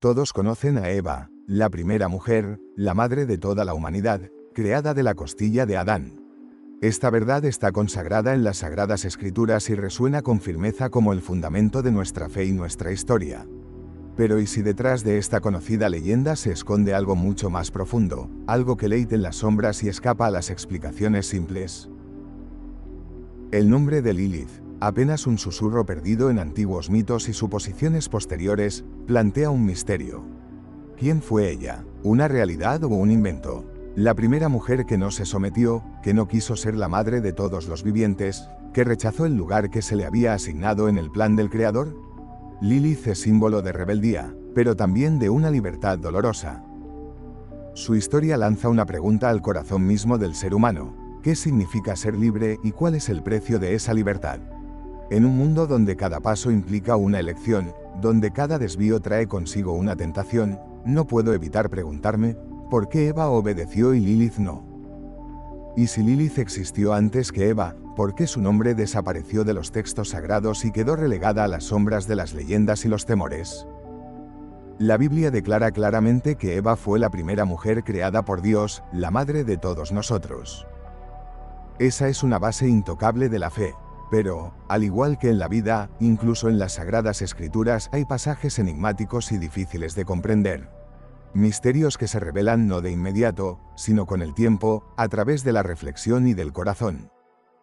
Todos conocen a Eva, la primera mujer, la madre de toda la humanidad, creada de la costilla de Adán. Esta verdad está consagrada en las Sagradas Escrituras y resuena con firmeza como el fundamento de nuestra fe y nuestra historia. Pero ¿y si detrás de esta conocida leyenda se esconde algo mucho más profundo, algo que leite en las sombras y escapa a las explicaciones simples? El nombre de Lilith, apenas un susurro perdido en antiguos mitos y suposiciones posteriores, plantea un misterio. ¿Quién fue ella? ¿Una realidad o un invento? La primera mujer que no se sometió, que no quiso ser la madre de todos los vivientes, que rechazó el lugar que se le había asignado en el plan del Creador. Lilith es símbolo de rebeldía, pero también de una libertad dolorosa. Su historia lanza una pregunta al corazón mismo del ser humano: ¿qué significa ser libre y cuál es el precio de esa libertad? En un mundo donde cada paso implica una elección, donde cada desvío trae consigo una tentación, no puedo evitar preguntarme, ¿por qué Eva obedeció y Lilith no? Y si Lilith existió antes que Eva, ¿por qué su nombre desapareció de los textos sagrados y quedó relegada a las sombras de las leyendas y los temores? La Biblia declara claramente que Eva fue la primera mujer creada por Dios, la madre de todos nosotros. Esa es una base intocable de la fe. Pero, al igual que en la vida, incluso en las Sagradas Escrituras hay pasajes enigmáticos y difíciles de comprender. Misterios que se revelan no de inmediato, sino con el tiempo, a través de la reflexión y del corazón.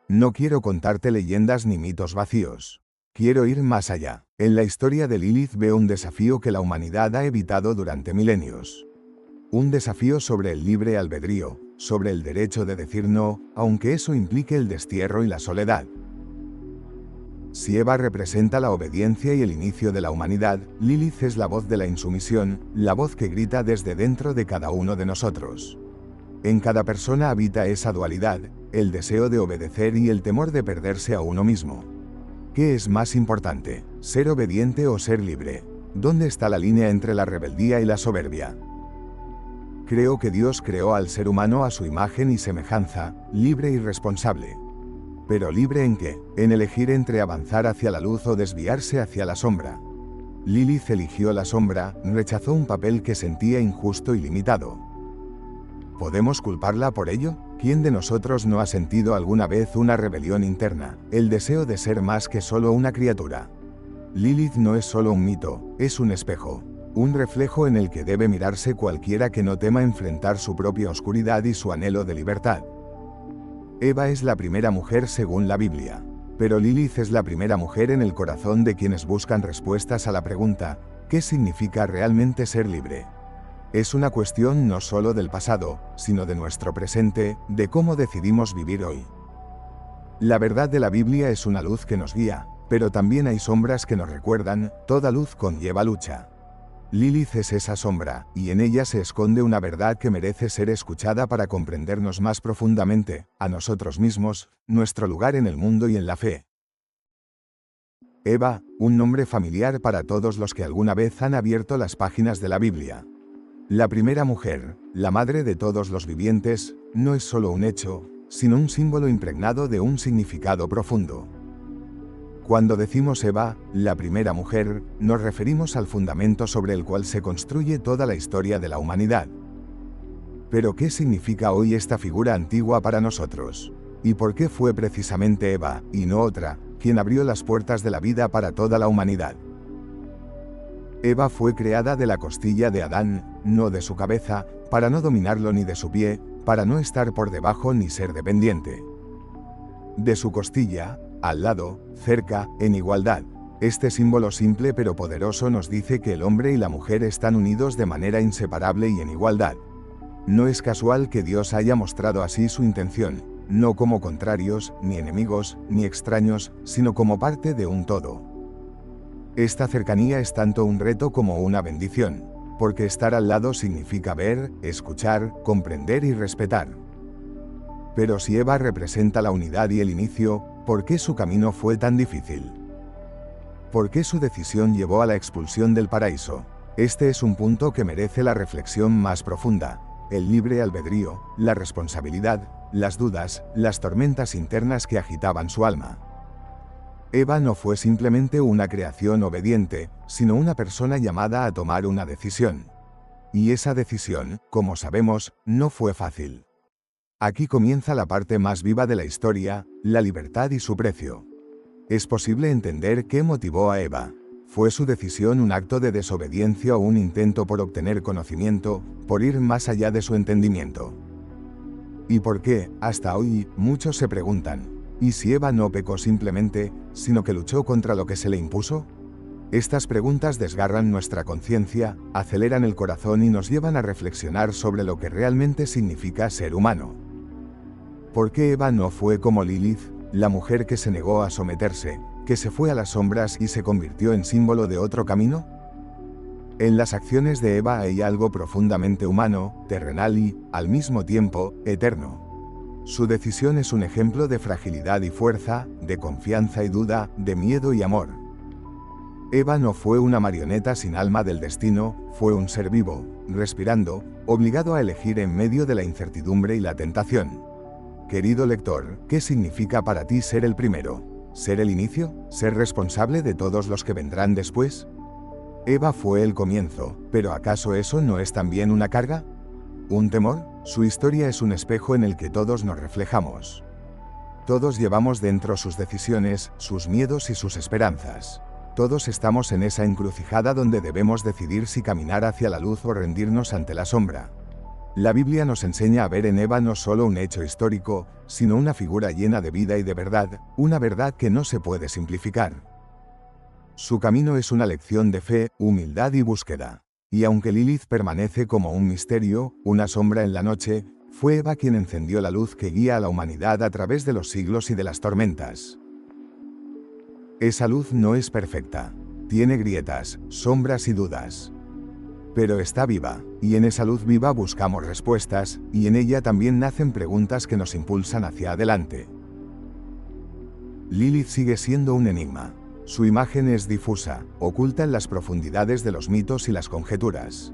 No quiero contarte leyendas ni mitos vacíos. Quiero ir más allá. En la historia de Lilith veo un desafío que la humanidad ha evitado durante milenios. Un desafío sobre el libre albedrío, sobre el derecho de decir no, aunque eso implique el destierro y la soledad. Si Eva representa la obediencia y el inicio de la humanidad, Lilith es la voz de la insumisión, la voz que grita desde dentro de cada uno de nosotros. En cada persona habita esa dualidad, el deseo de obedecer y el temor de perderse a uno mismo. ¿Qué es más importante, ser obediente o ser libre? ¿Dónde está la línea entre la rebeldía y la soberbia? Creo que Dios creó al ser humano a su imagen y semejanza, libre y responsable. ¿Pero libre en qué? En elegir entre avanzar hacia la luz o desviarse hacia la sombra. Lilith eligió la sombra, rechazó un papel que sentía injusto y limitado. ¿Podemos culparla por ello? ¿Quién de nosotros no ha sentido alguna vez una rebelión interna, el deseo de ser más que solo una criatura? Lilith no es solo un mito, es un espejo, un reflejo en el que debe mirarse cualquiera que no tema enfrentar su propia oscuridad y su anhelo de libertad. Eva es la primera mujer según la Biblia, pero Lilith es la primera mujer en el corazón de quienes buscan respuestas a la pregunta, ¿qué significa realmente ser libre? Es una cuestión no solo del pasado, sino de nuestro presente, de cómo decidimos vivir hoy. La verdad de la Biblia es una luz que nos guía, pero también hay sombras que nos recuerdan, toda luz conlleva lucha. Lilith es esa sombra, y en ella se esconde una verdad que merece ser escuchada para comprendernos más profundamente, a nosotros mismos, nuestro lugar en el mundo y en la fe. Eva, un nombre familiar para todos los que alguna vez han abierto las páginas de la Biblia. La primera mujer, la madre de todos los vivientes, no es solo un hecho, sino un símbolo impregnado de un significado profundo. Cuando decimos Eva, la primera mujer, nos referimos al fundamento sobre el cual se construye toda la historia de la humanidad. Pero ¿qué significa hoy esta figura antigua para nosotros? ¿Y por qué fue precisamente Eva, y no otra, quien abrió las puertas de la vida para toda la humanidad? Eva fue creada de la costilla de Adán, no de su cabeza, para no dominarlo ni de su pie, para no estar por debajo ni ser dependiente. De su costilla, al lado, cerca, en igualdad. Este símbolo simple pero poderoso nos dice que el hombre y la mujer están unidos de manera inseparable y en igualdad. No es casual que Dios haya mostrado así su intención, no como contrarios, ni enemigos, ni extraños, sino como parte de un todo. Esta cercanía es tanto un reto como una bendición, porque estar al lado significa ver, escuchar, comprender y respetar. Pero si Eva representa la unidad y el inicio, ¿por qué su camino fue tan difícil? ¿Por qué su decisión llevó a la expulsión del paraíso? Este es un punto que merece la reflexión más profunda. El libre albedrío, la responsabilidad, las dudas, las tormentas internas que agitaban su alma. Eva no fue simplemente una creación obediente, sino una persona llamada a tomar una decisión. Y esa decisión, como sabemos, no fue fácil. Aquí comienza la parte más viva de la historia, la libertad y su precio. Es posible entender qué motivó a Eva. ¿Fue su decisión un acto de desobediencia o un intento por obtener conocimiento, por ir más allá de su entendimiento? ¿Y por qué, hasta hoy, muchos se preguntan, ¿y si Eva no pecó simplemente, sino que luchó contra lo que se le impuso? Estas preguntas desgarran nuestra conciencia, aceleran el corazón y nos llevan a reflexionar sobre lo que realmente significa ser humano. ¿Por qué Eva no fue como Lilith, la mujer que se negó a someterse, que se fue a las sombras y se convirtió en símbolo de otro camino? En las acciones de Eva hay algo profundamente humano, terrenal y, al mismo tiempo, eterno. Su decisión es un ejemplo de fragilidad y fuerza, de confianza y duda, de miedo y amor. Eva no fue una marioneta sin alma del destino, fue un ser vivo, respirando, obligado a elegir en medio de la incertidumbre y la tentación. Querido lector, ¿qué significa para ti ser el primero? ¿Ser el inicio? ¿Ser responsable de todos los que vendrán después? Eva fue el comienzo, pero ¿acaso eso no es también una carga? ¿Un temor? Su historia es un espejo en el que todos nos reflejamos. Todos llevamos dentro sus decisiones, sus miedos y sus esperanzas. Todos estamos en esa encrucijada donde debemos decidir si caminar hacia la luz o rendirnos ante la sombra. La Biblia nos enseña a ver en Eva no solo un hecho histórico, sino una figura llena de vida y de verdad, una verdad que no se puede simplificar. Su camino es una lección de fe, humildad y búsqueda. Y aunque Lilith permanece como un misterio, una sombra en la noche, fue Eva quien encendió la luz que guía a la humanidad a través de los siglos y de las tormentas. Esa luz no es perfecta. Tiene grietas, sombras y dudas. Pero está viva, y en esa luz viva buscamos respuestas, y en ella también nacen preguntas que nos impulsan hacia adelante. Lilith sigue siendo un enigma. Su imagen es difusa, oculta en las profundidades de los mitos y las conjeturas.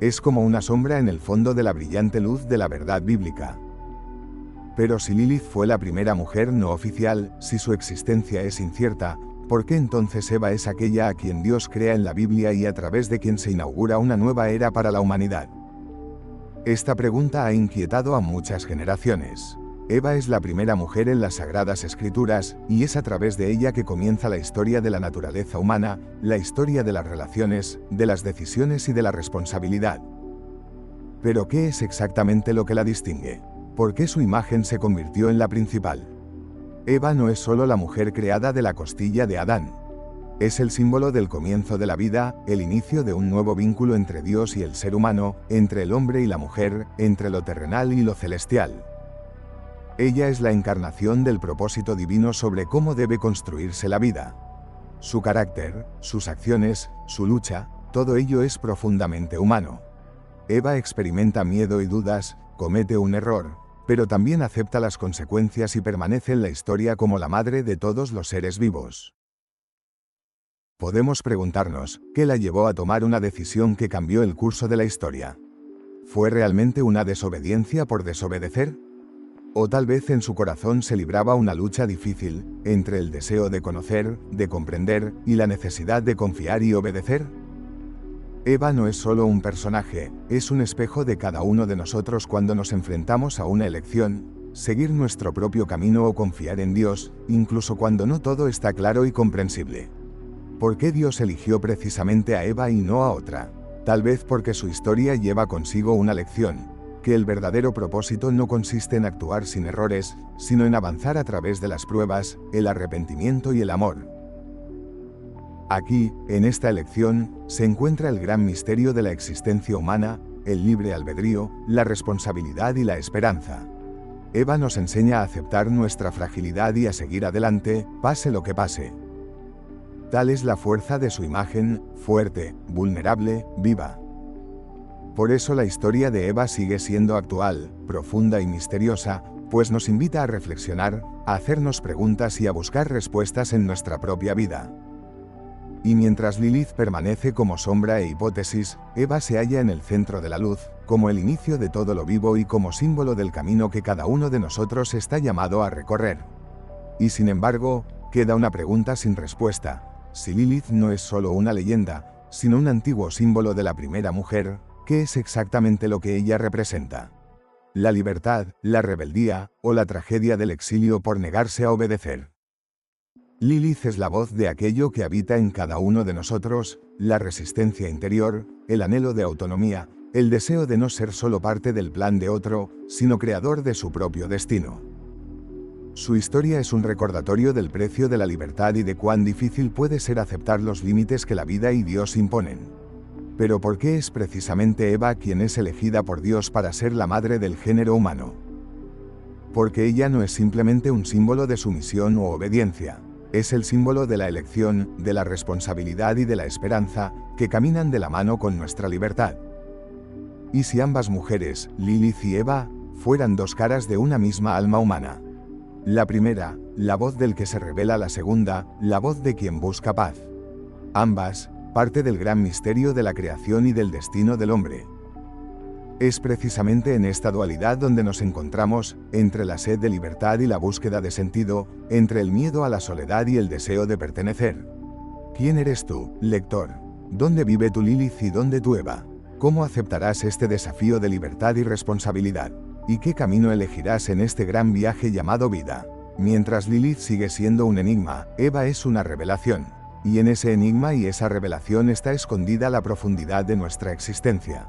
Es como una sombra en el fondo de la brillante luz de la verdad bíblica. Pero si Lilith fue la primera mujer no oficial, si su existencia es incierta, ¿por qué entonces Eva es aquella a quien Dios crea en la Biblia y a través de quien se inaugura una nueva era para la humanidad? Esta pregunta ha inquietado a muchas generaciones. Eva es la primera mujer en las Sagradas Escrituras, y es a través de ella que comienza la historia de la naturaleza humana, la historia de las relaciones, de las decisiones y de la responsabilidad. ¿Pero qué es exactamente lo que la distingue? ¿Por qué su imagen se convirtió en la principal? Eva no es solo la mujer creada de la costilla de Adán. Es el símbolo del comienzo de la vida, el inicio de un nuevo vínculo entre Dios y el ser humano, entre el hombre y la mujer, entre lo terrenal y lo celestial. Ella es la encarnación del propósito divino sobre cómo debe construirse la vida. Su carácter, sus acciones, su lucha, todo ello es profundamente humano. Eva experimenta miedo y dudas, comete un error, pero también acepta las consecuencias y permanece en la historia como la madre de todos los seres vivos. Podemos preguntarnos, ¿qué la llevó a tomar una decisión que cambió el curso de la historia? ¿Fue realmente una desobediencia por desobedecer? ¿O tal vez en su corazón se libraba una lucha difícil, entre el deseo de conocer, de comprender, y la necesidad de confiar y obedecer? Eva no es solo un personaje, es un espejo de cada uno de nosotros cuando nos enfrentamos a una elección, seguir nuestro propio camino o confiar en Dios, incluso cuando no todo está claro y comprensible. ¿Por qué Dios eligió precisamente a Eva y no a otra? Tal vez porque su historia lleva consigo una lección, que el verdadero propósito no consiste en actuar sin errores, sino en avanzar a través de las pruebas, el arrepentimiento y el amor. Aquí, en esta elección, se encuentra el gran misterio de la existencia humana, el libre albedrío, la responsabilidad y la esperanza. Eva nos enseña a aceptar nuestra fragilidad y a seguir adelante, pase lo que pase. Tal es la fuerza de su imagen, fuerte, vulnerable, viva. Por eso la historia de Eva sigue siendo actual, profunda y misteriosa, pues nos invita a reflexionar, a hacernos preguntas y a buscar respuestas en nuestra propia vida. Y mientras Lilith permanece como sombra e hipótesis, Eva se halla en el centro de la luz, como el inicio de todo lo vivo y como símbolo del camino que cada uno de nosotros está llamado a recorrer. Y sin embargo, queda una pregunta sin respuesta. Si Lilith no es solo una leyenda, sino un antiguo símbolo de la primera mujer, ¿qué es exactamente lo que ella representa? ¿La libertad, la rebeldía, o la tragedia del exilio por negarse a obedecer? Lilith es la voz de aquello que habita en cada uno de nosotros, la resistencia interior, el anhelo de autonomía, el deseo de no ser solo parte del plan de otro, sino creador de su propio destino. Su historia es un recordatorio del precio de la libertad y de cuán difícil puede ser aceptar los límites que la vida y Dios imponen. Pero ¿por qué es precisamente Eva quien es elegida por Dios para ser la madre del género humano? Porque ella no es simplemente un símbolo de sumisión o obediencia. Es el símbolo de la elección, de la responsabilidad y de la esperanza, que caminan de la mano con nuestra libertad. ¿Y si ambas mujeres, Lilith y Eva, fueran dos caras de una misma alma humana? La primera, la voz del que se revela; la segunda, la voz de quien busca paz. Ambas, parte del gran misterio de la creación y del destino del hombre. Es precisamente en esta dualidad donde nos encontramos, entre la sed de libertad y la búsqueda de sentido, entre el miedo a la soledad y el deseo de pertenecer. ¿Quién eres tú, lector? ¿Dónde vive tu Lilith y dónde tu Eva? ¿Cómo aceptarás este desafío de libertad y responsabilidad? ¿Y qué camino elegirás en este gran viaje llamado vida? Mientras Lilith sigue siendo un enigma, Eva es una revelación. Y en ese enigma y esa revelación está escondida la profundidad de nuestra existencia.